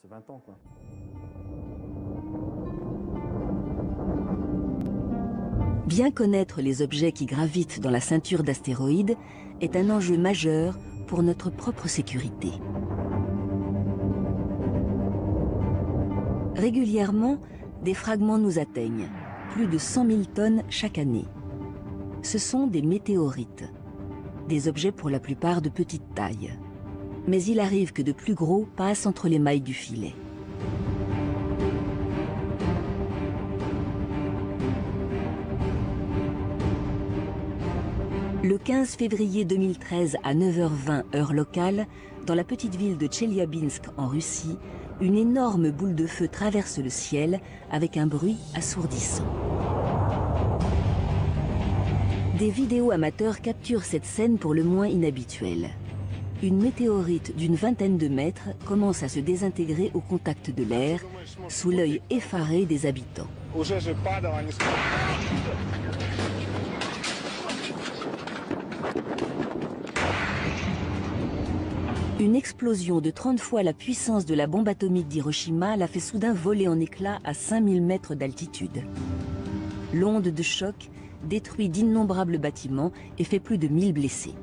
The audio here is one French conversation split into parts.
20 ans, quoi. Bien connaître les objets qui gravitent dans la ceinture d'astéroïdes est un enjeu majeur pour notre propre sécurité. Régulièrement, des fragments nous atteignent, plus de 100 000 tonnes chaque année. Ce sont des météorites, des objets pour la plupart de petite taille. Mais il arrive que de plus gros passent entre les mailles du filet. Le 15 février 2013 à 9h20 heure locale, dans la petite ville de Tcheliabinsk en Russie, une énorme boule de feu traverse le ciel avec un bruit assourdissant. Des vidéos amateurs capturent cette scène pour le moins inhabituelle. Une météorite d'une vingtaine de mètres commence à se désintégrer au contact de l'air, sous l'œil effaré des habitants. Une explosion de 30 fois la puissance de la bombe atomique d'Hiroshima l'a fait soudain voler en éclats à 5000 mètres d'altitude. L'onde de choc détruit d'innombrables bâtiments et fait plus de 1000 blessés.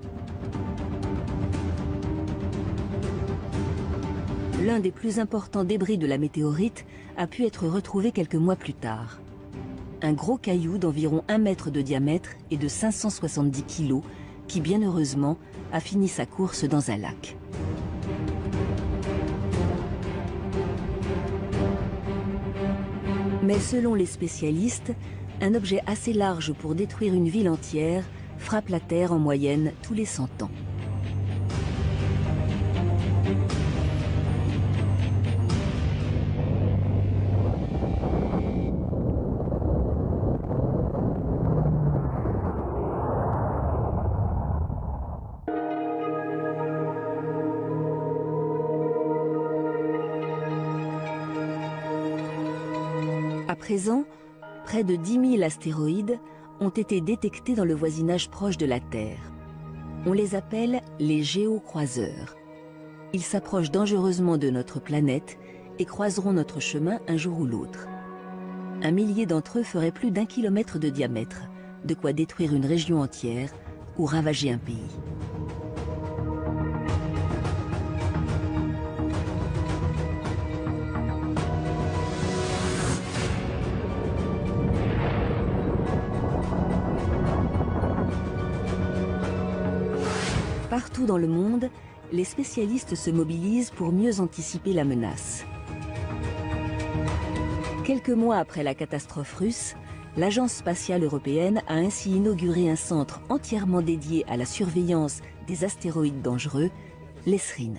L'un des plus importants débris de la météorite a pu être retrouvé quelques mois plus tard. Un gros caillou d'environ 1 mètre de diamètre et de 570 kilos qui, bien heureusement, a fini sa course dans un lac. Mais selon les spécialistes, un objet assez large pour détruire une ville entière frappe la Terre en moyenne tous les 100 ans. À présent, près de 10 000 astéroïdes ont été détectés dans le voisinage proche de la Terre. On les appelle les géocroiseurs. Ils s'approchent dangereusement de notre planète et croiseront notre chemin un jour ou l'autre. 1 millier d'entre eux feraient plus d'1 kilomètre de diamètre, de quoi détruire une région entière ou ravager un pays. Partout dans le monde, les spécialistes se mobilisent pour mieux anticiper la menace. Quelques mois après la catastrophe russe, l'Agence spatiale européenne a ainsi inauguré un centre entièrement dédié à la surveillance des astéroïdes dangereux, l'ESRIN.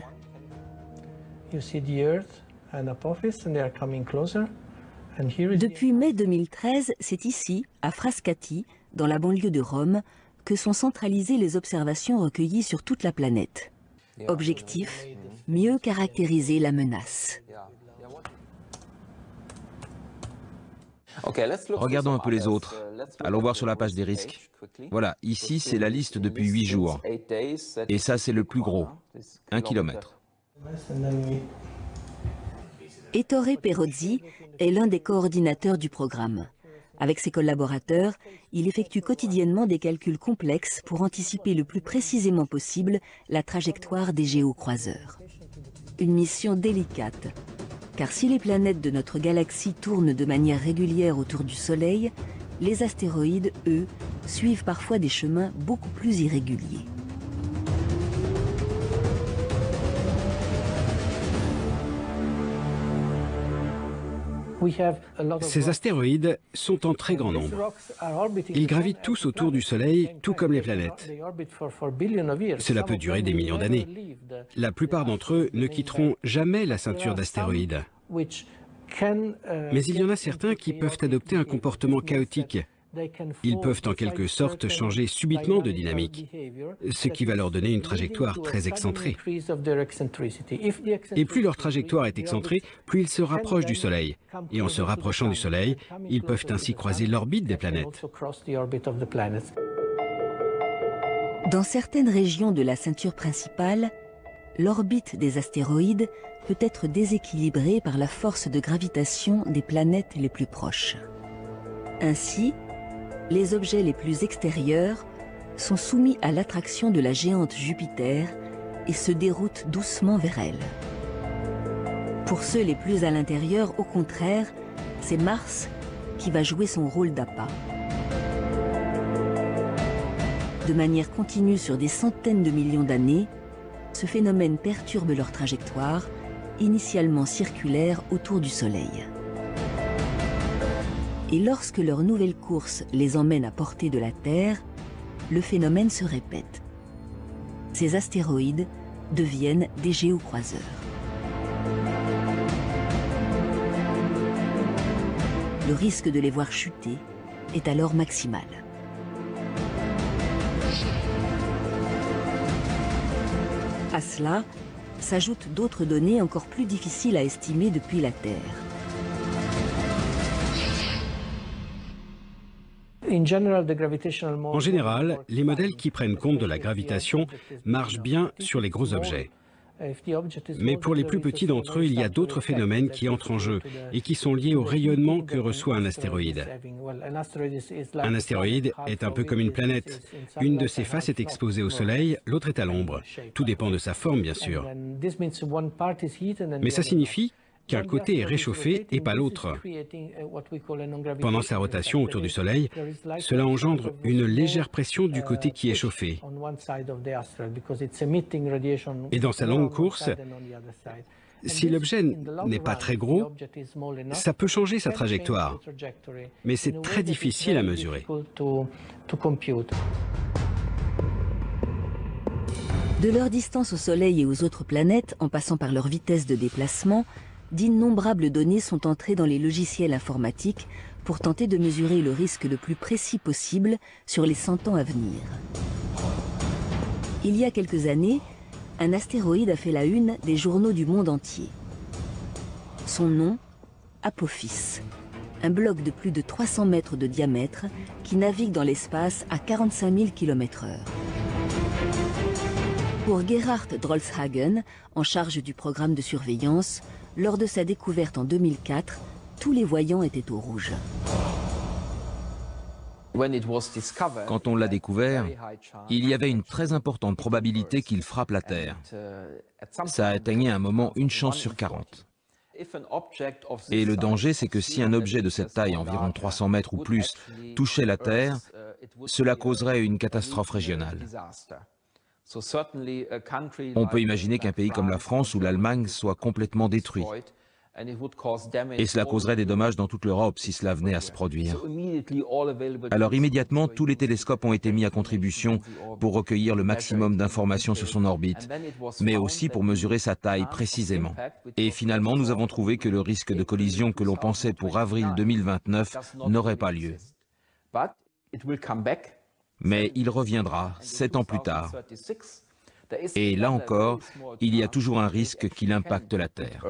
Depuis mai 2013, c'est ici, à Frascati, dans la banlieue de Rome, que sont centralisées les observations recueillies sur toute la planète. Objectif, mieux caractériser la menace. Regardons un peu les autres. Allons voir sur la page des risques. Voilà, ici c'est la liste depuis 8 jours. Et ça c'est le plus gros, 1 kilomètre. Ettore Perozzi est l'un des coordinateurs du programme. Avec ses collaborateurs, il effectue quotidiennement des calculs complexes pour anticiper le plus précisément possible la trajectoire des géocroiseurs. Une mission délicate, car si les planètes de notre galaxie tournent de manière régulière autour du Soleil, les astéroïdes, eux, suivent parfois des chemins beaucoup plus irréguliers. Ces astéroïdes sont en très grand nombre. Ils gravitent tous autour du Soleil, tout comme les planètes. Cela peut durer des millions d'années. La plupart d'entre eux ne quitteront jamais la ceinture d'astéroïdes. Mais il y en a certains qui peuvent adopter un comportement chaotique. Ils peuvent en quelque sorte changer subitement de dynamique, ce qui va leur donner une trajectoire très excentrée. Et plus leur trajectoire est excentrée, plus ils se rapprochent du Soleil. Et en se rapprochant du Soleil, ils peuvent ainsi croiser l'orbite des planètes. Dans certaines régions de la ceinture principale, l'orbite des astéroïdes peut être déséquilibrée par la force de gravitation des planètes les plus proches. Ainsi, les objets les plus extérieurs sont soumis à l'attraction de la géante Jupiter et se déroutent doucement vers elle. Pour ceux les plus à l'intérieur, au contraire, c'est Mars qui va jouer son rôle d'appât. De manière continue sur des centaines de millions d'années, ce phénomène perturbe leur trajectoire, initialement circulaire autour du Soleil. Et lorsque leur nouvelle course les emmène à portée de la Terre, le phénomène se répète. Ces astéroïdes deviennent des géocroiseurs. Le risque de les voir chuter est alors maximal. À cela s'ajoutent d'autres données encore plus difficiles à estimer depuis la Terre. En général, les modèles qui prennent compte de la gravitation marchent bien sur les gros objets. Mais pour les plus petits d'entre eux, il y a d'autres phénomènes qui entrent en jeu et qui sont liés au rayonnement que reçoit un astéroïde. Un astéroïde est un peu comme une planète. Une de ses faces est exposée au Soleil, l'autre est à l'ombre. Tout dépend de sa forme, bien sûr. Mais ça signifie qu'un côté est réchauffé et pas l'autre. Pendant sa rotation autour du Soleil, cela engendre une légère pression du côté qui est chauffé. Et dans sa longue course, si l'objet n'est pas très gros, ça peut changer sa trajectoire. Mais c'est très difficile à mesurer. De leur distance au Soleil et aux autres planètes, en passant par leur vitesse de déplacement, d'innombrables données sont entrées dans les logiciels informatiques pour tenter de mesurer le risque le plus précis possible sur les 100 ans à venir. Il y a quelques années, un astéroïde a fait la une des journaux du monde entier. Son nom, Apophis, un bloc de plus de 300 mètres de diamètre qui navigue dans l'espace à 45 000 km/h. Pour Gerhard Drolshagen, en charge du programme de surveillance, lors de sa découverte en 2004, tous les voyants étaient au rouge. Quand on l'a découvert, il y avait une très importante probabilité qu'il frappe la Terre. Ça atteignait à un moment une chance sur 40. Et le danger, c'est que si un objet de cette taille, environ 300 mètres ou plus, touchait la Terre, cela causerait une catastrophe régionale. On peut imaginer qu'un pays comme la France ou l'Allemagne soit complètement détruit. Et cela causerait des dommages dans toute l'Europe si cela venait à se produire. Alors immédiatement, tous les télescopes ont été mis à contribution pour recueillir le maximum d'informations sur son orbite, mais aussi pour mesurer sa taille précisément. Et finalement, nous avons trouvé que le risque de collision que l'on pensait pour avril 2029 n'aurait pas lieu. Mais il reviendra 7 ans plus tard. Et là encore, il y a toujours un risque qu'il impacte la Terre.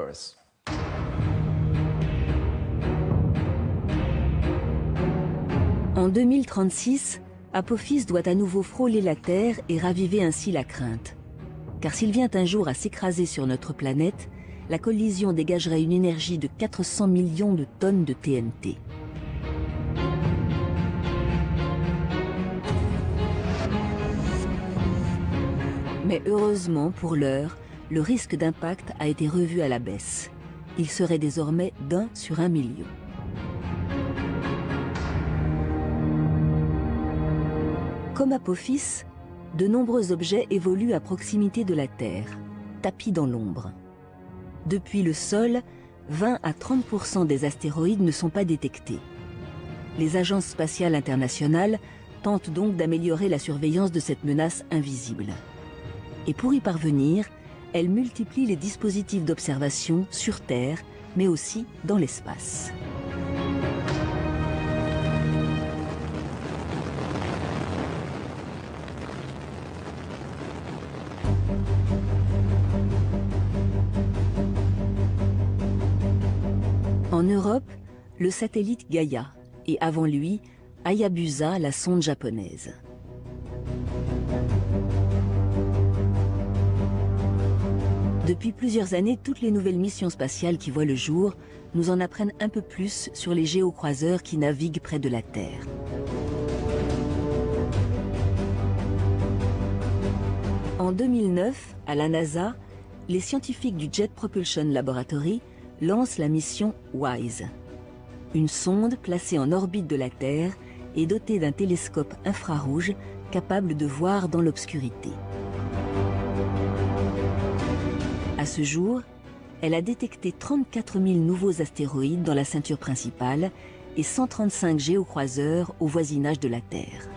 En 2036, Apophis doit à nouveau frôler la Terre et raviver ainsi la crainte. Car s'il vient un jour à s'écraser sur notre planète, la collision dégagerait une énergie de 400 millions de tonnes de TNT. Mais heureusement, pour l'heure, le risque d'impact a été revu à la baisse. Il serait désormais d'1 sur 1 million. Comme Apophis, de nombreux objets évoluent à proximité de la Terre, tapis dans l'ombre. Depuis le sol, 20 à 30% des astéroïdes ne sont pas détectés. Les agences spatiales internationales tentent donc d'améliorer la surveillance de cette menace invisible. Et pour y parvenir, elles multiplient les dispositifs d'observation sur Terre, mais aussi dans l'espace. En Europe, le satellite Gaia, et avant lui, Hayabusa, la sonde japonaise. Depuis plusieurs années, toutes les nouvelles missions spatiales qui voient le jour nous en apprennent un peu plus sur les géocroiseurs qui naviguent près de la Terre. En 2009, à la NASA, les scientifiques du Jet Propulsion Laboratory lancent la mission WISE. Une sonde placée en orbite de la Terre et dotée d'un télescope infrarouge capable de voir dans l'obscurité. À ce jour, elle a détecté 34 000 nouveaux astéroïdes dans la ceinture principale et 135 géocroiseurs au voisinage de la Terre.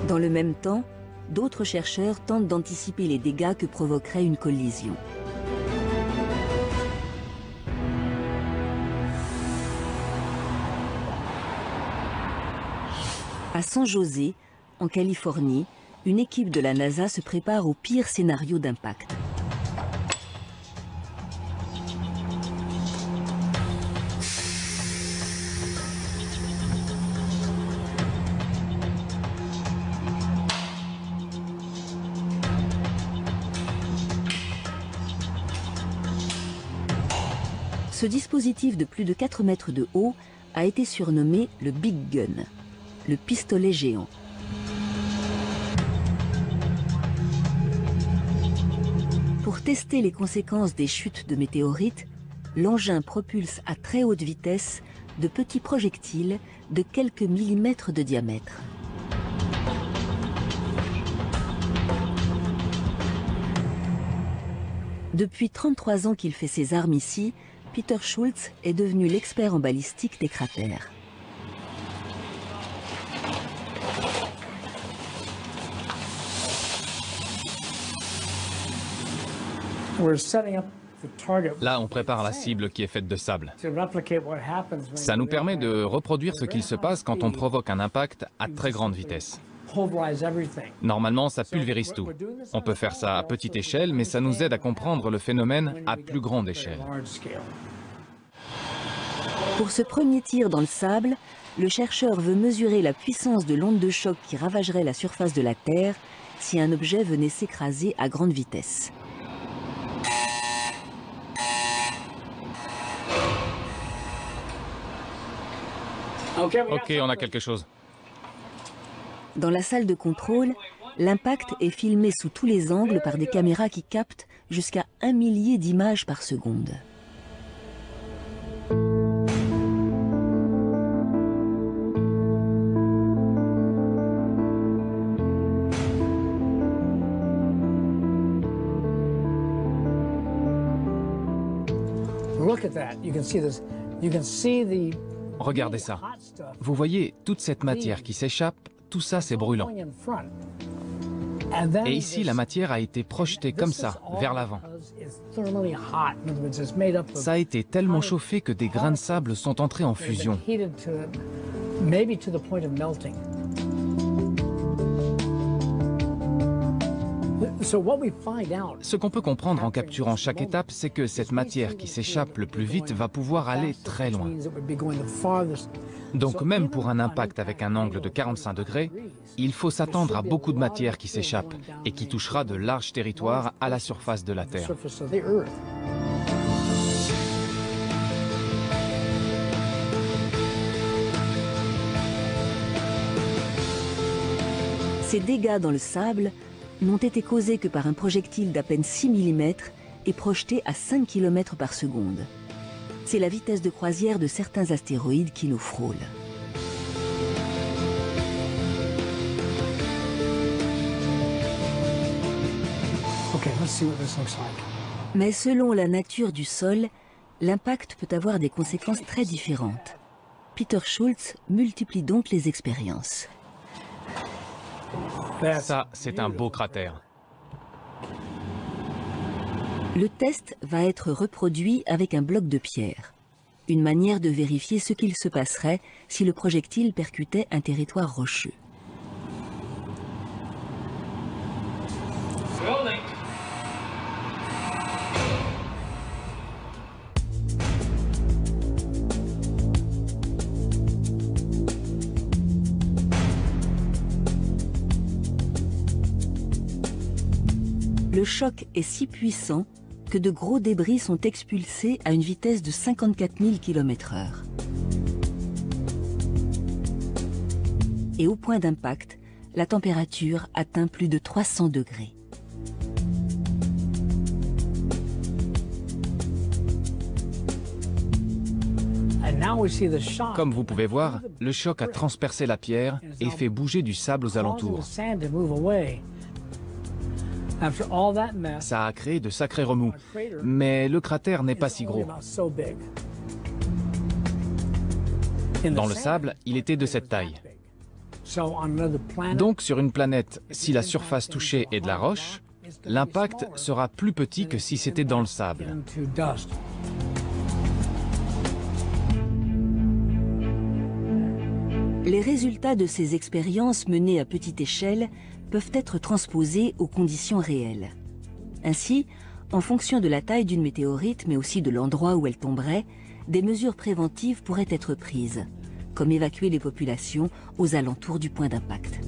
Dans le même temps, d'autres chercheurs tentent d'anticiper les dégâts que provoquerait une collision. À San José, en Californie, une équipe de la NASA se prépare au pire scénario d'impact. Ce dispositif de plus de 4 mètres de haut a été surnommé le Big Gun, le pistolet géant. Pour tester les conséquences des chutes de météorites, l'engin propulse à très haute vitesse de petits projectiles de quelques millimètres de diamètre. Depuis 33 ans qu'il fait ses armes ici, Peter Schultz est devenu l'expert en balistique des cratères. Là, on prépare la cible qui est faite de sable. Ça nous permet de reproduire ce qu'il se passe quand on provoque un impact à très grande vitesse. Normalement, ça pulvérise tout. On peut faire ça à petite échelle, mais ça nous aide à comprendre le phénomène à plus grande échelle. Pour ce premier tir dans le sable, le chercheur veut mesurer la puissance de l'onde de choc qui ravagerait la surface de la Terre si un objet venait s'écraser à grande vitesse. Ok, on a quelque chose. Dans la salle de contrôle, l'impact est filmé sous tous les angles par des caméras qui captent jusqu'à 1 millier d'images par seconde. Regardez ça. Vous voyez toute cette matière qui s'échappe, tout ça c'est brûlant. Et ici, la matière a été projetée comme ça, vers l'avant. Ça a été tellement chauffé que des grains de sable sont entrés en fusion. Ce qu'on peut comprendre en capturant chaque étape, c'est que cette matière qui s'échappe le plus vite va pouvoir aller très loin. Donc même pour un impact avec un angle de 45 degrés, il faut s'attendre à beaucoup de matière qui s'échappe et qui touchera de larges territoires à la surface de la Terre. Ces dégâts dans le sable n'ont été causés que par un projectile d'à peine 6 mm et projeté à 5 km par seconde. C'est la vitesse de croisière de certains astéroïdes qui nous frôlent. Mais selon la nature du sol, l'impact peut avoir des conséquences très différentes. Peter Schultz multiplie donc les expériences. Ça, c'est un beau cratère. Le test va être reproduit avec un bloc de pierre. Une manière de vérifier ce qu'il se passerait si le projectile percutait un territoire rocheux. Le choc est si puissant que de gros débris sont expulsés à une vitesse de 54 000 km/h. Et au point d'impact, la température atteint plus de 300 degrés. Comme vous pouvez voir, le choc a transpercé la pierre et fait bouger du sable aux alentours. Ça a créé de sacrés remous, mais le cratère n'est pas si gros. Dans le sable, il était de cette taille. Donc sur une planète, si la surface touchée est de la roche, l'impact sera plus petit que si c'était dans le sable. Les résultats de ces expériences menées à petite échelle peuvent être transposés aux conditions réelles. Ainsi, en fonction de la taille d'une météorite, mais aussi de l'endroit où elle tomberait, des mesures préventives pourraient être prises, comme évacuer les populations aux alentours du point d'impact.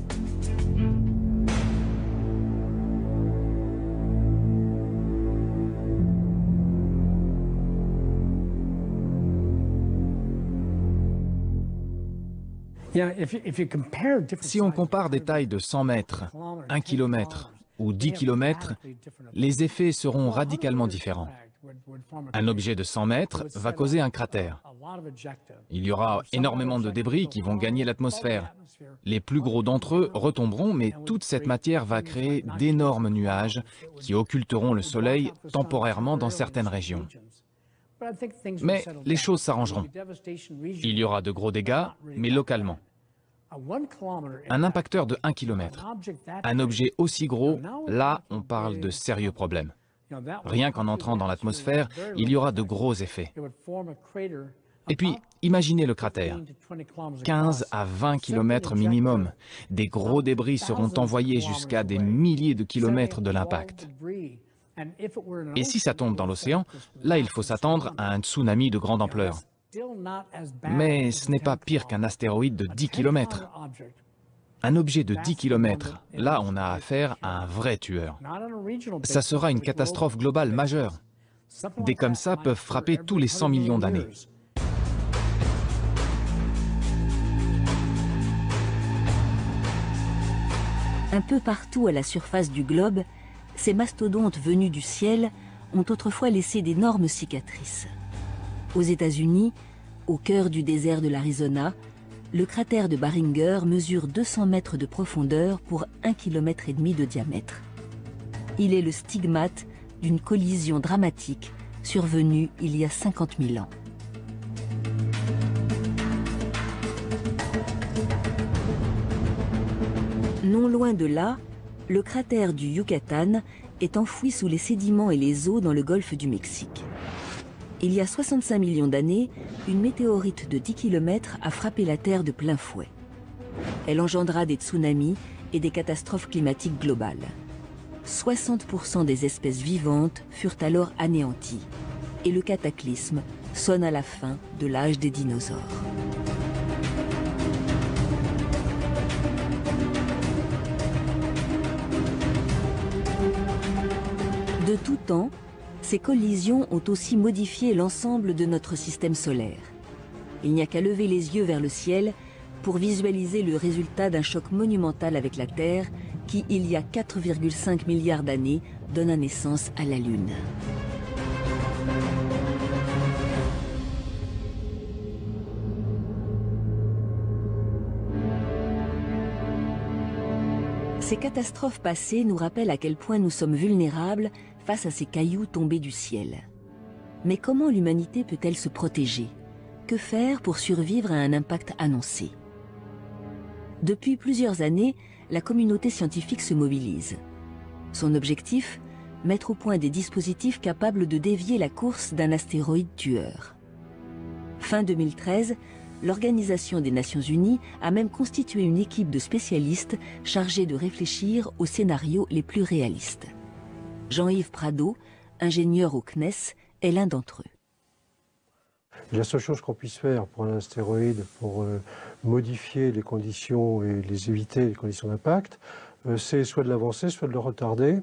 Si on compare des tailles de 100 mètres, 1 km ou 10 km, les effets seront radicalement différents. Un objet de 100 mètres va causer un cratère. Il y aura énormément de débris qui vont gagner l'atmosphère. Les plus gros d'entre eux retomberont, mais toute cette matière va créer d'énormes nuages qui occulteront le soleil temporairement dans certaines régions. Mais les choses s'arrangeront. Il y aura de gros dégâts, mais localement. Un impacteur de 1 km, un objet aussi gros, là on parle de sérieux problèmes. Rien qu'en entrant dans l'atmosphère, il y aura de gros effets. Et puis, imaginez le cratère. 15 à 20 km minimum. Des gros débris seront envoyés jusqu'à des milliers de kilomètres de l'impact. Et si ça tombe dans l'océan, là il faut s'attendre à un tsunami de grande ampleur. Mais ce n'est pas pire qu'un astéroïde de 10 km. Un objet de 10 km, là on a affaire à un vrai tueur. Ça sera une catastrophe globale majeure. Des comme ça peuvent frapper tous les 100 millions d'années. Un peu partout à la surface du globe, ces mastodontes venus du ciel ont autrefois laissé d'énormes cicatrices. Aux États-Unis, au cœur du désert de l'Arizona, le cratère de Barringer mesure 200 mètres de profondeur pour 1,5 km de diamètre. Il est le stigmate d'une collision dramatique survenue il y a 50 000 ans. Non loin de là, le cratère du Yucatan est enfoui sous les sédiments et les eaux dans le golfe du Mexique. Il y a 65 millions d'années, une météorite de 10 km a frappé la Terre de plein fouet. Elle engendra des tsunamis et des catastrophes climatiques globales. 60% des espèces vivantes furent alors anéanties. Et le cataclysme sonne à la fin de l'âge des dinosaures. De tout temps, ces collisions ont aussi modifié l'ensemble de notre système solaire. Il n'y a qu'à lever les yeux vers le ciel pour visualiser le résultat d'un choc monumental avec la Terre qui, il y a 4,5 milliards d'années, donna naissance à la Lune. Ces catastrophes passées nous rappellent à quel point nous sommes vulnérables face à ces cailloux tombés du ciel. Mais comment l'humanité peut-elle se protéger? Que faire pour survivre à un impact annoncé? Depuis plusieurs années, la communauté scientifique se mobilise. Son objectif? Mettre au point des dispositifs capables de dévier la course d'un astéroïde tueur. Fin 2013, l'Organisation des Nations Unies a même constitué une équipe de spécialistes chargés de réfléchir aux scénarios les plus réalistes. Jean-Yves Prado, ingénieur au CNES, est l'un d'entre eux. La seule chose qu'on puisse faire pour un astéroïde, pour modifier les conditions et les éviter les conditions d'impact, c'est soit de l'avancer, soit de le retarder.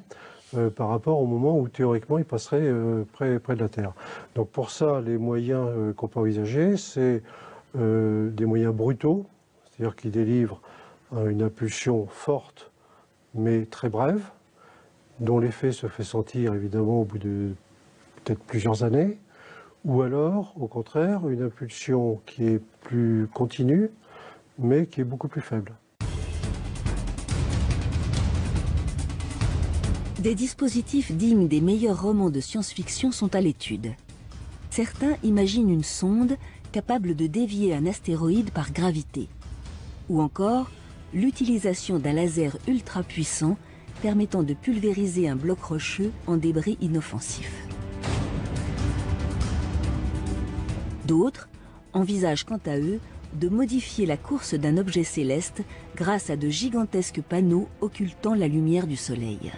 par rapport au moment où théoriquement il passerait près de la Terre. Donc pour ça, les moyens qu'on peut envisager, c'est des moyens brutaux, c'est-à-dire qui délivrent une impulsion forte mais très brève, dont l'effet se fait sentir évidemment au bout de peut-être plusieurs années, ou alors, au contraire, une impulsion qui est plus continue, mais qui est beaucoup plus faible. Des dispositifs dignes des meilleurs romans de science-fiction sont à l'étude. Certains imaginent une sonde capable de dévier un astéroïde par gravité, ou encore l'utilisation d'un laser ultra puissant permettant de pulvériser un bloc rocheux en débris inoffensifs. D'autres envisagent quant à eux de modifier la course d'un objet céleste grâce à de gigantesques panneaux occultant la lumière du Soleil.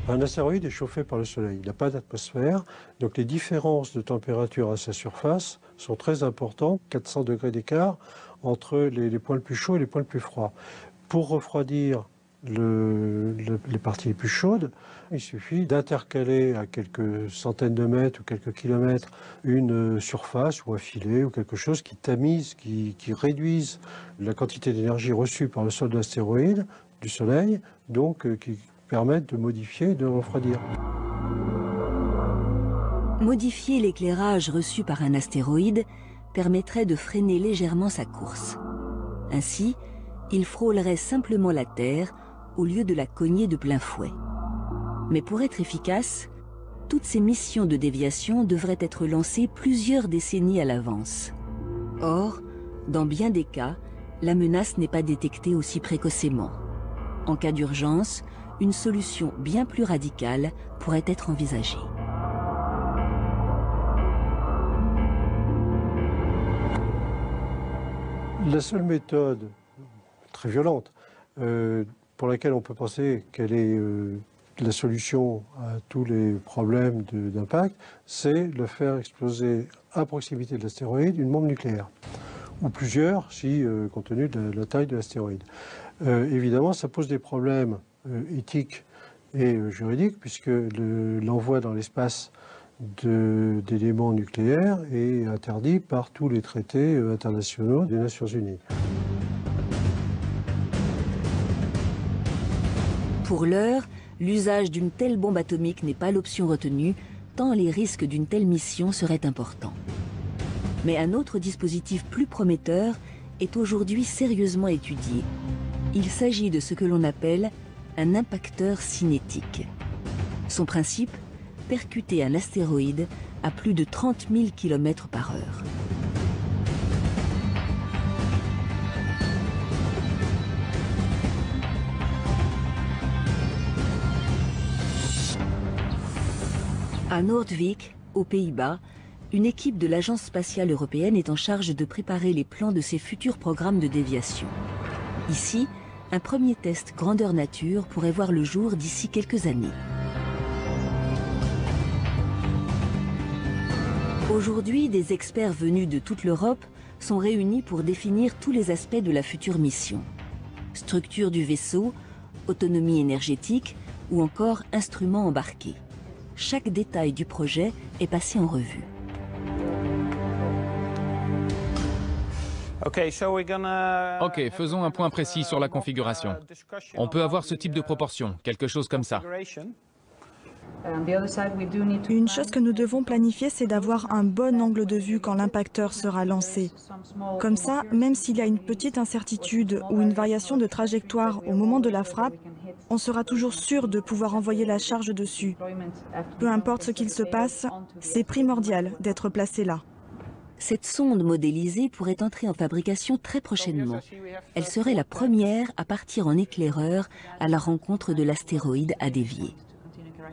Un astéroïde est chauffé par le Soleil, il n'a pas d'atmosphère, donc les différences de température à sa surface sont très importantes, 400 degrés d'écart entre les points les plus chauds et les points les plus froids. Pour refroidir les parties les plus chaudes, il suffit d'intercaler à quelques centaines de mètres ou quelques kilomètres une surface ou un filet ou quelque chose qui tamise, qui réduise la quantité d'énergie reçue par le sol de l'astéroïde, du Soleil, donc qui permettent de modifier et de refroidir. Modifier l'éclairage reçu par un astéroïde permettrait de freiner légèrement sa course. Ainsi, il frôlerait simplement la Terre au lieu de la cogner de plein fouet. Mais pour être efficace, toutes ces missions de déviation devraient être lancées plusieurs décennies à l'avance. Or, dans bien des cas, la menace n'est pas détectée aussi précocement. En cas d'urgence, une solution bien plus radicale pourrait être envisagée. La seule méthode, très violente, pour laquelle on peut penser qu'elle est la solution à tous les problèmes d'impact, c'est de faire exploser à proximité de l'astéroïde une bombe nucléaire, ou plusieurs, si compte tenu de la taille de l'astéroïde. Évidemment, ça pose des problèmes éthiques et juridiques, puisque l'envoi dans l'espace d'éléments nucléaires est interdit par tous les traités internationaux des Nations Unies. Pour l'heure, l'usage d'une telle bombe atomique n'est pas l'option retenue, tant les risques d'une telle mission seraient importants. Mais un autre dispositif plus prometteur est aujourd'hui sérieusement étudié. Il s'agit de ce que l'on appelle un impacteur cinétique. Son principe, percuter un astéroïde à plus de 30 000 km/h. À Noordwijk, aux Pays-Bas, une équipe de l'Agence spatiale européenne est en charge de préparer les plans de ses futurs programmes de déviation. Ici, un premier test grandeur nature pourrait voir le jour d'ici quelques années. Aujourd'hui, des experts venus de toute l'Europe sont réunis pour définir tous les aspects de la future mission. Structure du vaisseau, autonomie énergétique ou encore instruments embarqués. Chaque détail du projet est passé en revue. Ok, faisons un point précis sur la configuration. On peut avoir ce type de proportion, quelque chose comme ça. Une chose que nous devons planifier, c'est d'avoir un bon angle de vue quand l'impacteur sera lancé. Comme ça, même s'il y a une petite incertitude ou une variation de trajectoire au moment de la frappe, on sera toujours sûr de pouvoir envoyer la charge dessus. Peu importe ce qu'il se passe, c'est primordial d'être placé là. Cette sonde modélisée pourrait entrer en fabrication très prochainement. Elle serait la première à partir en éclaireur à la rencontre de l'astéroïde à dévier.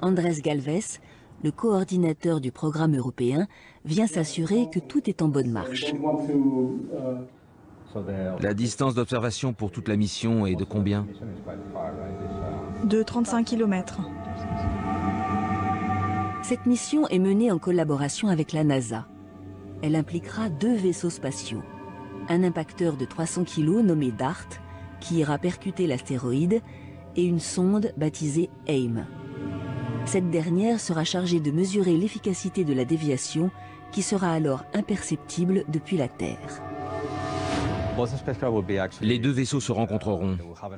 Andrés Galvez, le coordinateur du programme européen, vient s'assurer que tout est en bonne marche. La distance d'observation pour toute la mission est de combien? De 35 km. Cette mission est menée en collaboration avec la NASA. elle impliquera 2 vaisseaux spatiaux. Un impacteur de 300 kg nommé DART, qui ira percuter l'astéroïde, et une sonde baptisée AIM. Cette dernière sera chargée de mesurer l'efficacité de la déviation, qui sera alors imperceptible depuis la Terre. Les 2 vaisseaux se rencontreront.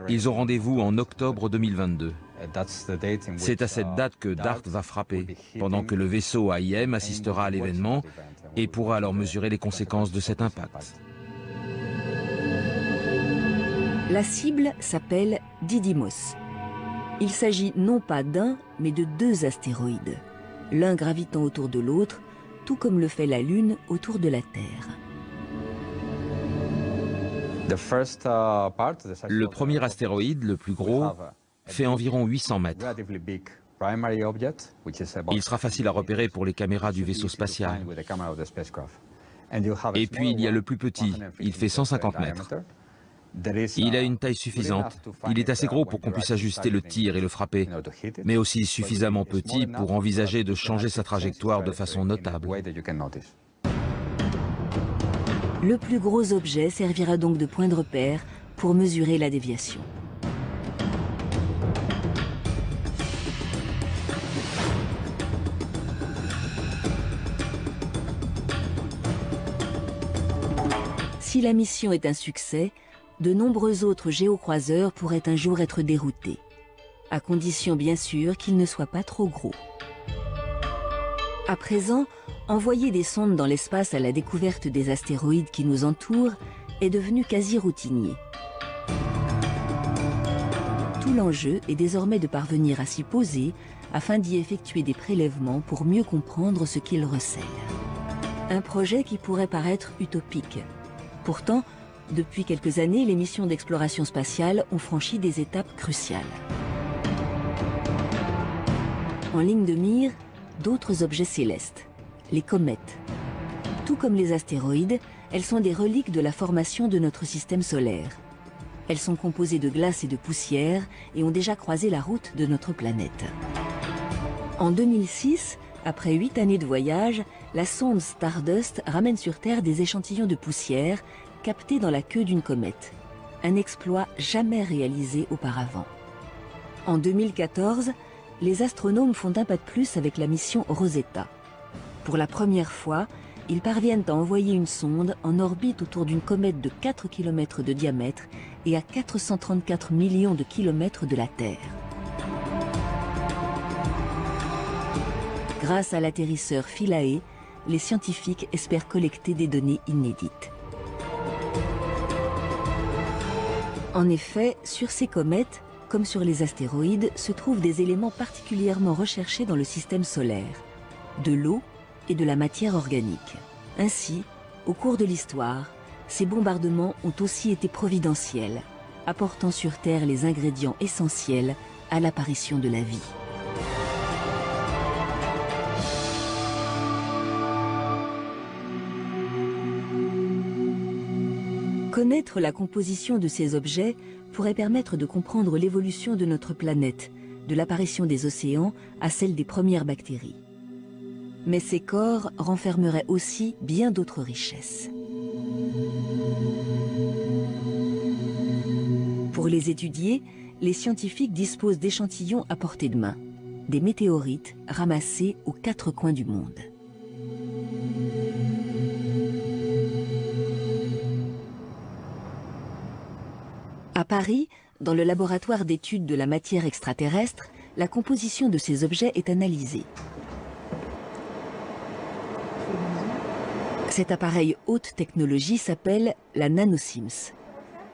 Ils ont rendez-vous en octobre 2022. C'est à cette date que DART va frapper, pendant que le vaisseau AIM assistera à l'événement et pourra alors mesurer les conséquences de cet impact. La cible s'appelle Didymos. Il s'agit non pas d'un, mais de 2 astéroïdes, l'un gravitant autour de l'autre, tout comme le fait la Lune autour de la Terre. Le premier astéroïde, le plus gros, fait environ 800 mètres. Il sera facile à repérer pour les caméras du vaisseau spatial. Et puis il y a le plus petit, il fait 150 mètres. Il a une taille suffisante. Il est assez gros pour qu'on puisse ajuster le tir et le frapper, mais aussi suffisamment petit pour envisager de changer sa trajectoire de façon notable. Le plus gros objet servira donc de point de repère pour mesurer la déviation. Si la mission est un succès, de nombreux autres géocroiseurs pourraient un jour être déroutés, à condition bien sûr qu'ils ne soient pas trop gros. À présent, envoyer des sondes dans l'espace à la découverte des astéroïdes qui nous entourent est devenu quasi routinier. Tout l'enjeu est désormais de parvenir à s'y poser afin d'y effectuer des prélèvements pour mieux comprendre ce qu'ils recèlent. Un projet qui pourrait paraître utopique. Pourtant, depuis quelques années, les missions d'exploration spatiale ont franchi des étapes cruciales. En ligne de mire, d'autres objets célestes, les comètes. Tout comme les astéroïdes, elles sont des reliques de la formation de notre système solaire. Elles sont composées de glace et de poussière et ont déjà croisé la route de notre planète. En 2006, après 8 années de voyage, la sonde Stardust ramène sur Terre des échantillons de poussière captés dans la queue d'une comète. Un exploit jamais réalisé auparavant. En 2014, les astronomes font un pas de plus avec la mission Rosetta. Pour la première fois, ils parviennent à envoyer une sonde en orbite autour d'une comète de 4 km de diamètre et à 434 millions de kilomètres de la Terre. Grâce à l'atterrisseur Philae, les scientifiques espèrent collecter des données inédites. En effet, sur ces comètes, comme sur les astéroïdes, se trouvent des éléments particulièrement recherchés dans le système solaire, de l'eau et de la matière organique. Ainsi, au cours de l'histoire, ces bombardements ont aussi été providentiels, apportant sur Terre les ingrédients essentiels à l'apparition de la vie. Connaître la composition de ces objets pourrait permettre de comprendre l'évolution de notre planète, de l'apparition des océans à celle des premières bactéries. Mais ces corps renfermeraient aussi bien d'autres richesses. Pour les étudier, les scientifiques disposent d'échantillons à portée de main, des météorites ramassés aux 4 coins du monde. À Paris, dans le laboratoire d'études de la matière extraterrestre, la composition de ces objets est analysée. Cet appareil haute technologie s'appelle la NanoSIMS.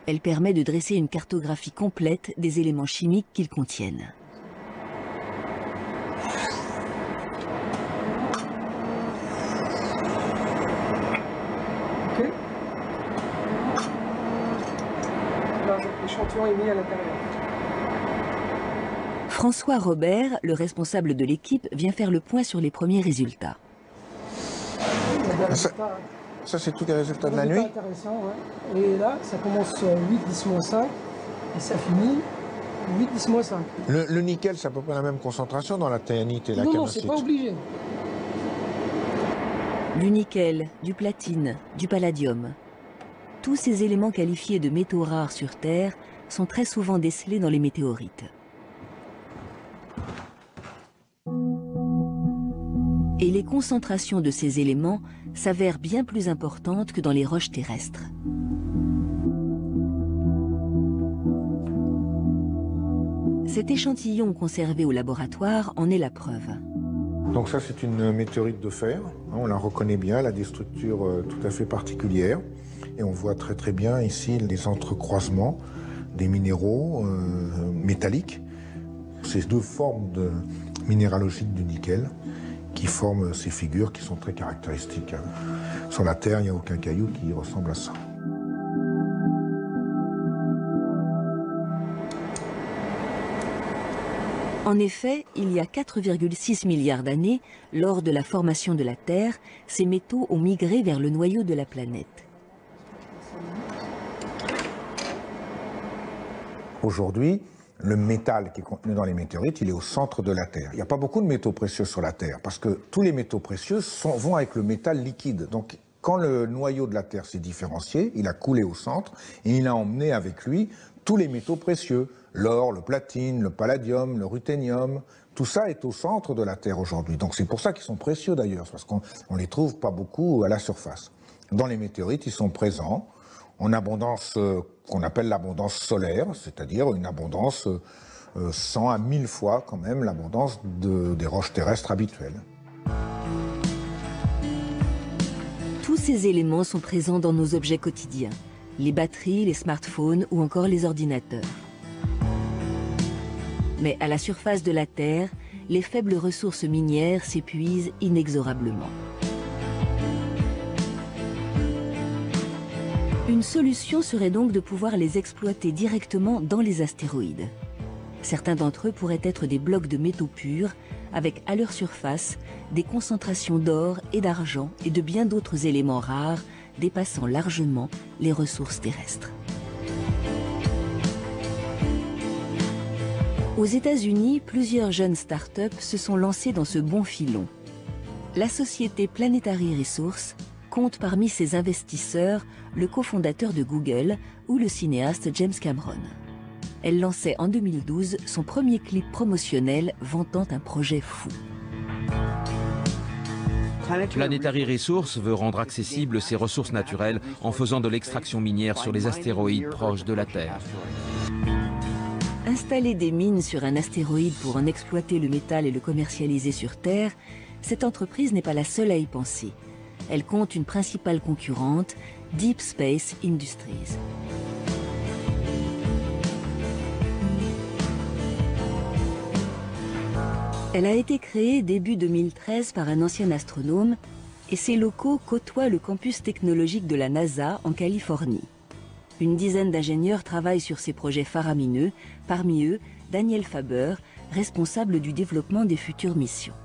Elle permet de dresser une cartographie complète des éléments chimiques qu'ils contiennent. L'échantillon est mis à l'intérieur. François Robert, le responsable de l'équipe, vient faire le point sur les premiers résultats. Ça c'est tous les résultats de la nuit. Intéressant, ouais. Et là, ça commence 8-10-5 et ça finit 8-10-5. Le nickel, c'est à peu près la même concentration dans la théanite et la camacite. Non, c'est pas obligé. Du nickel, du platine, du palladium. Tous ces éléments qualifiés de métaux rares sur Terre sont très souvent décelés dans les météorites. Et les concentrations de ces éléments s'avèrent bien plus importantes que dans les roches terrestres. Cet échantillon conservé au laboratoire en est la preuve. Donc ça, c'est une météorite de fer. On la reconnaît bien, elle a des structures tout à fait particulières. Et on voit très très bien ici les entrecroisements des minéraux métalliques. Ces deux formes minéralogiques du nickel qui forment ces figures qui sont très caractéristiques. Sur la Terre, il n'y a aucun caillou qui ressemble à ça. En effet, il y a 4,6 milliards d'années, lors de la formation de la Terre, ces métaux ont migré vers le noyau de la planète. Aujourd'hui, le métal qui est contenu dans les météorites, il est au centre de la Terre. Il n'y a pas beaucoup de métaux précieux sur la Terre, parce que tous les métaux précieux vont avec le métal liquide. Donc, quand le noyau de la Terre s'est différencié, il a coulé au centre, et il a emmené avec lui tous les métaux précieux. L'or, le platine, le palladium, le ruthénium, tout ça est au centre de la Terre aujourd'hui. Donc c'est pour ça qu'ils sont précieux d'ailleurs, parce qu'on ne les trouve pas beaucoup à la surface. Dans les météorites, ils sont présents en abondance qu'on appelle l'abondance solaire, c'est-à-dire une abondance 100 à 1000 fois quand même l'abondance des roches terrestres habituelles. Tous ces éléments sont présents dans nos objets quotidiens, les batteries, les smartphones ou encore les ordinateurs. Mais à la surface de la Terre, les faibles ressources minières s'épuisent inexorablement. Une solution serait donc de pouvoir les exploiter directement dans les astéroïdes. Certains d'entre eux pourraient être des blocs de métaux purs, avec à leur surface des concentrations d'or et d'argent et de bien d'autres éléments rares dépassant largement les ressources terrestres. Aux États-Unis, plusieurs jeunes start-up se sont lancés dans ce bon filon. La société Planetary Resources compte parmi ses investisseurs le cofondateur de Google ou le cinéaste James Cameron. Elle lançait en 2012 son premier clip promotionnel vantant un projet fou. Planetary Resources veut rendre accessibles ces ressources naturelles en faisant de l'extraction minière sur les astéroïdes proches de la Terre. Installer des mines sur un astéroïde pour en exploiter le métal et le commercialiser sur Terre, cette entreprise n'est pas la seule à y penser. Elle compte une principale concurrente, Deep Space Industries. Elle a été créée début 2013 par un ancien astronome et ses locaux côtoient le campus technologique de la NASA en Californie. Une dizaine d'ingénieurs travaillent sur ces projets faramineux, parmi eux Daniel Faber, responsable du développement des futures missions.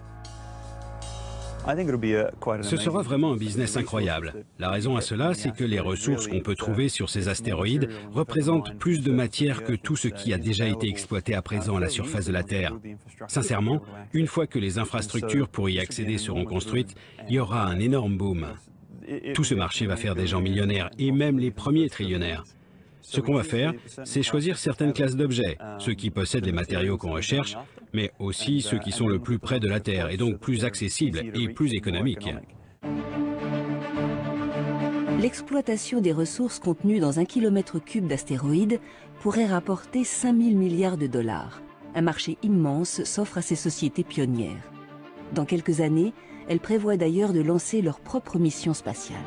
Ce sera vraiment un business incroyable. La raison à cela, c'est que les ressources qu'on peut trouver sur ces astéroïdes représentent plus de matière que tout ce qui a déjà été exploité à présent à la surface de la Terre. Sincèrement, une fois que les infrastructures pour y accéder seront construites, il y aura un énorme boom. Tout ce marché va faire des gens millionnaires, et même les premiers trillionnaires. Ce qu'on va faire, c'est choisir certaines classes d'objets, ceux qui possèdent les matériaux qu'on recherche, mais aussi ceux qui sont le plus près de la Terre, et donc plus accessibles et plus économiques. L'exploitation des ressources contenues dans 1 km³ d'astéroïdes pourrait rapporter 5 000 milliards de dollars. Un marché immense s'offre à ces sociétés pionnières. Dans quelques années, elles prévoient d'ailleurs de lancer leur propre mission spatiale.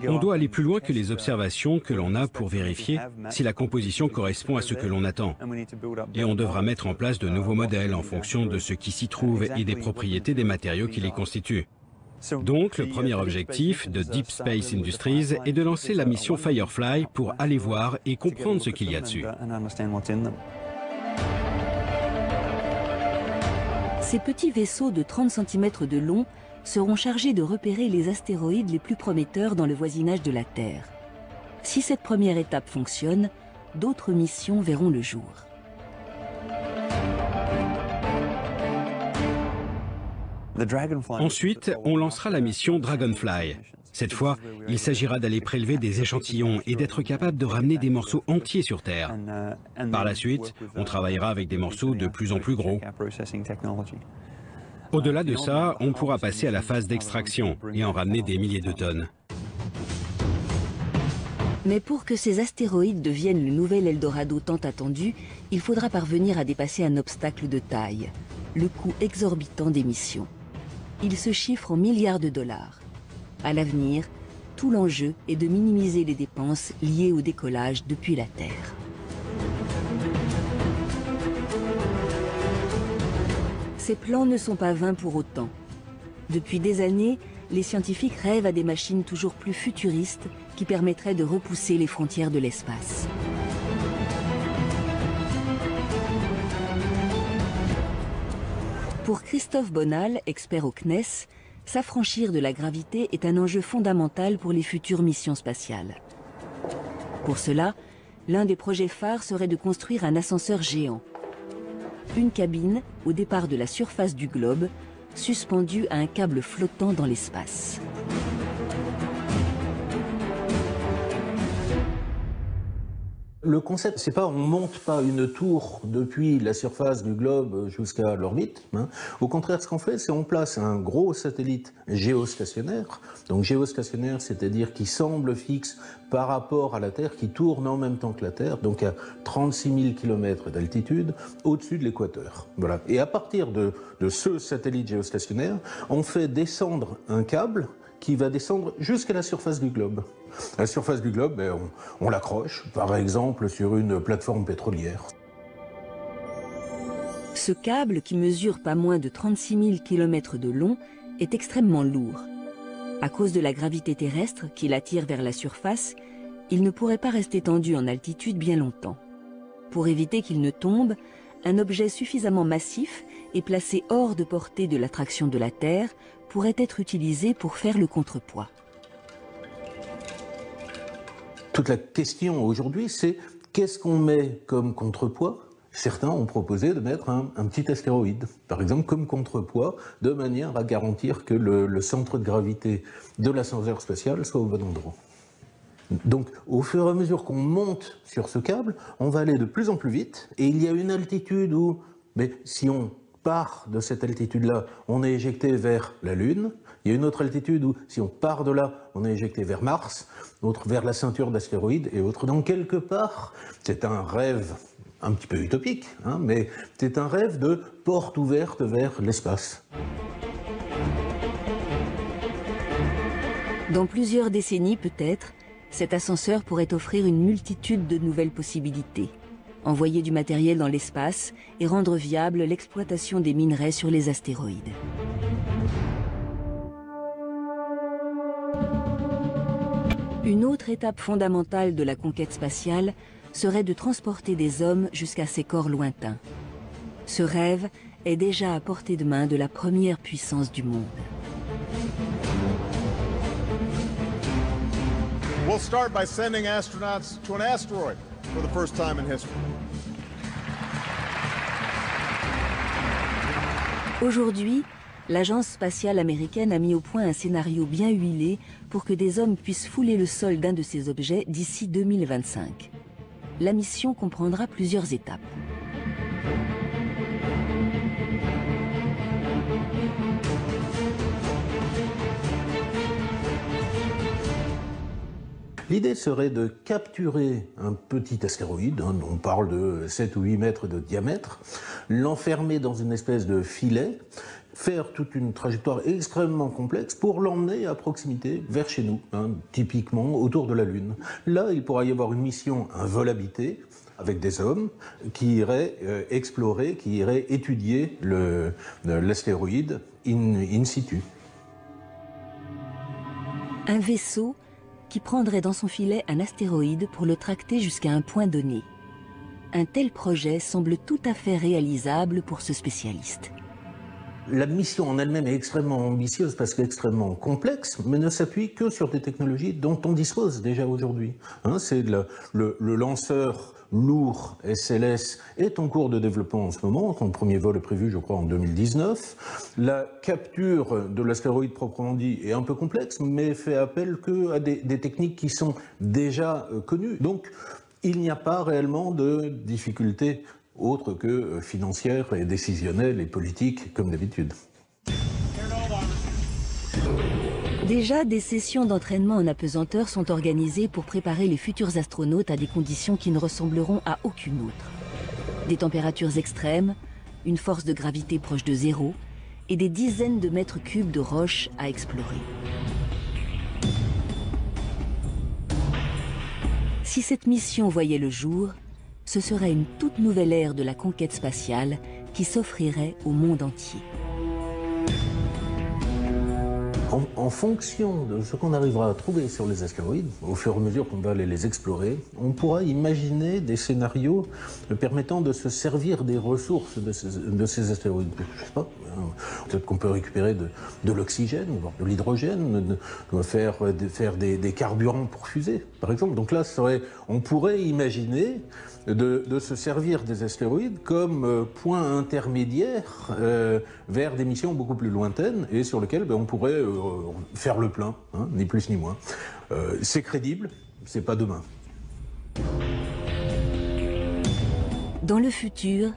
On doit aller plus loin que les observations que l'on a pour vérifier si la composition correspond à ce que l'on attend. Et on devra mettre en place de nouveaux modèles en fonction de ce qui s'y trouve et des propriétés des matériaux qui les constituent. Donc, le premier objectif de Deep Space Industries est de lancer la mission Firefly pour aller voir et comprendre ce qu'il y a dessus. Ces petits vaisseaux de 30 cm de long seront chargés de repérer les astéroïdes les plus prometteurs dans le voisinage de la Terre. Si cette première étape fonctionne, d'autres missions verront le jour. Ensuite, on lancera la mission Dragonfly. Cette fois, il s'agira d'aller prélever des échantillons et d'être capable de ramener des morceaux entiers sur Terre. Par la suite, on travaillera avec des morceaux de plus en plus gros. Au-delà de ça, on pourra passer à la phase d'extraction et en ramener des milliers de tonnes. Mais pour que ces astéroïdes deviennent le nouvel Eldorado tant attendu, il faudra parvenir à dépasser un obstacle de taille, le coût exorbitant des missions. Il se chiffre en milliards de dollars. À l'avenir, tout l'enjeu est de minimiser les dépenses liées au décollage depuis la Terre. Ces plans ne sont pas vains pour autant. Depuis des années, les scientifiques rêvent à des machines toujours plus futuristes qui permettraient de repousser les frontières de l'espace. Pour Christophe Bonal, expert au CNES, s'affranchir de la gravité est un enjeu fondamental pour les futures missions spatiales. Pour cela, l'un des projets phares serait de construire un ascenseur géant. Une cabine au départ de la surface du globe, suspendue à un câble flottant dans l'espace. Le concept, c'est pas on monte pas une tour depuis la surface du globe jusqu'à l'orbite. Au contraire, ce qu'on fait, c'est on place un gros satellite géostationnaire. Donc géostationnaire, c'est-à-dire qui semble fixe par rapport à la Terre, qui tourne en même temps que la Terre, donc à 36 000 km d'altitude, au-dessus de l'équateur. Voilà. Et à partir de ce satellite géostationnaire, on fait descendre un câble qui va descendre jusqu'à la surface du globe. À la surface du globe, on l'accroche, par exemple, sur une plateforme pétrolière. Ce câble, qui mesure pas moins de 36 000 km de long, est extrêmement lourd. À cause de la gravité terrestre qui l'attire vers la surface, il ne pourrait pas rester tendu en altitude bien longtemps. Pour éviter qu'il ne tombe, un objet suffisamment massif et placé hors de portée de l'attraction de la Terre pourrait être utilisé pour faire le contrepoids. Toute la question aujourd'hui, c'est qu'est-ce qu'on met comme contrepoids? Certains ont proposé de mettre un petit astéroïde, par exemple, comme contrepoids, de manière à garantir que le centre de gravité de l'ascenseur spatial soit au bon endroit. Donc, au fur et à mesure qu'on monte sur ce câble, on va aller de plus en plus vite, et il y a une altitude où, si on part de cette altitude-là, on est éjecté vers la Lune. Il y a une autre altitude où, si on part de là, on est éjecté vers Mars, autre vers la ceinture d'astéroïdes et autres. Donc, quelque part, c'est un rêve un petit peu utopique, mais c'est un rêve de porte ouverte vers l'espace. Dans plusieurs décennies, peut-être, cet ascenseur pourrait offrir une multitude de nouvelles possibilités. Envoyer du matériel dans l'espace et rendre viable l'exploitation des minerais sur les astéroïdes. Une autre étape fondamentale de la conquête spatiale serait de transporter des hommes jusqu'à ces corps lointains. Ce rêve est déjà à portée de main de la première puissance du monde. We'll start by sending astronauts to an asteroid for the first time in history. Aujourd'hui, l'agence spatiale américaine a mis au point un scénario bien huilé pour que des hommes puissent fouler le sol d'un de ces objets d'ici 2025. La mission comprendra plusieurs étapes. L'idée serait de capturer un petit astéroïde, on parle de 7 ou 8 mètres de diamètre, l'enfermer dans une espèce de filet, faire toute une trajectoire extrêmement complexe pour l'emmener à proximité vers chez nous, typiquement autour de la Lune. Là, il pourra y avoir une mission, un vol habité, avec des hommes qui iraient explorer, qui iraient étudier l'astéroïde in situ. Un vaisseau qui prendrait dans son filet un astéroïde pour le tracter jusqu'à un point donné. Un tel projet semble tout à fait réalisable pour ce spécialiste. La mission en elle-même est extrêmement ambitieuse parce qu'extrêmement complexe, mais ne s'appuie que sur des technologies dont on dispose déjà aujourd'hui. C'est le lanceur lourd SLS est en cours de développement en ce moment. Son premier vol est prévu, je crois, en 2019. La capture de l'astéroïde proprement dit est un peu complexe, mais fait appel qu'à des techniques qui sont déjà connues. Donc, il n'y a pas réellement de difficultés autres que financières et décisionnelles et politiques, comme d'habitude. Déjà, des sessions d'entraînement en apesanteur sont organisées pour préparer les futurs astronautes à des conditions qui ne ressembleront à aucune autre. Des températures extrêmes, une force de gravité proche de zéro et des dizaines de mètres cubes de roches à explorer. Si cette mission voyait le jour, ce serait une toute nouvelle ère de la conquête spatiale qui s'offrirait au monde entier. En fonction de ce qu'on arrivera à trouver sur les astéroïdes, au fur et à mesure qu'on va aller les explorer, on pourra imaginer des scénarios permettant de se servir des ressources de ces astéroïdes. Je sais pas, peut-être qu'on peut récupérer de l'oxygène, voire de l'hydrogène, faire des carburants pour fusées, par exemple. Donc là, on pourrait imaginer de se servir des astéroïdes comme point intermédiaire vers des missions beaucoup plus lointaines et sur lesquelles on pourrait faire le plein, ni plus ni moins. C'est crédible, c'est pas demain. Dans le futur,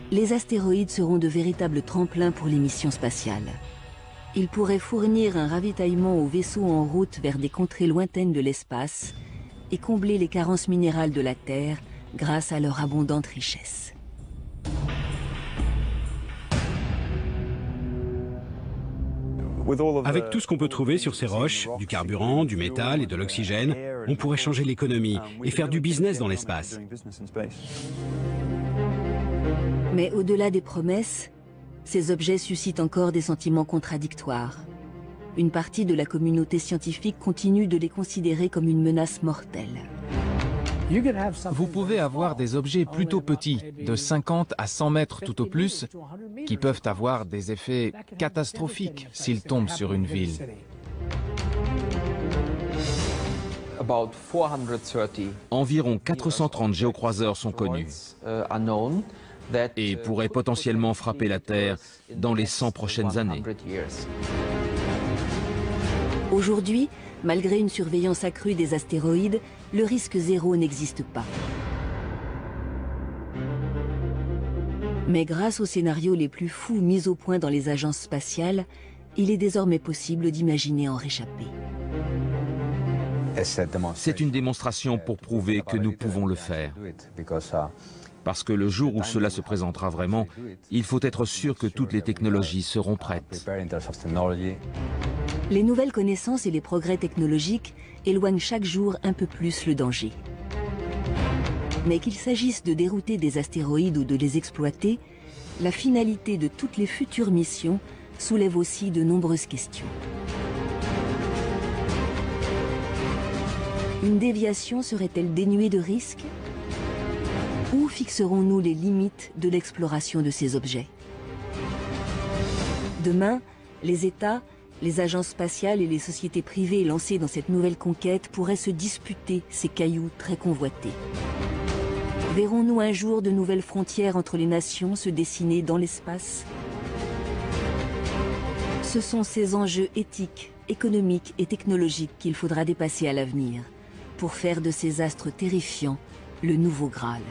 les astéroïdes seront de véritables tremplins pour les missions spatiales. Ils pourraient fournir un ravitaillement aux vaisseaux en route vers des contrées lointaines de l'espace et combler les carences minérales de la Terre grâce à leur abondante richesse. Avec tout ce qu'on peut trouver sur ces roches, du carburant, du métal et de l'oxygène, on pourrait changer l'économie et faire du business dans l'espace. Mais au-delà des promesses, ces objets suscitent encore des sentiments contradictoires. Une partie de la communauté scientifique continue de les considérer comme une menace mortelle. Vous pouvez avoir des objets plutôt petits, de 50 à 100 mètres tout au plus, qui peuvent avoir des effets catastrophiques s'ils tombent sur une ville. Environ 430 géocroiseurs sont connus et pourraient potentiellement frapper la Terre dans les 100 prochaines années. Aujourd'hui, malgré une surveillance accrue des astéroïdes, le risque zéro n'existe pas. Mais grâce aux scénarios les plus fous mis au point dans les agences spatiales, il est désormais possible d'imaginer en réchapper. C'est une démonstration pour prouver que nous pouvons le faire. Parce que le jour où cela se présentera vraiment, il faut être sûr que toutes les technologies seront prêtes. Les nouvelles connaissances et les progrès technologiques éloignent chaque jour un peu plus le danger. Mais qu'il s'agisse de dérouter des astéroïdes ou de les exploiter, la finalité de toutes les futures missions soulève aussi de nombreuses questions. Une déviation serait-elle dénuée de risques ? Où fixerons-nous les limites de l'exploration de ces objets ? Demain, les États, les agences spatiales et les sociétés privées lancées dans cette nouvelle conquête pourraient se disputer ces cailloux très convoités. Verrons-nous un jour de nouvelles frontières entre les nations se dessiner dans l'espace ? Ce sont ces enjeux éthiques, économiques et technologiques qu'il faudra dépasser à l'avenir pour faire de ces astres terrifiants le nouveau Graal.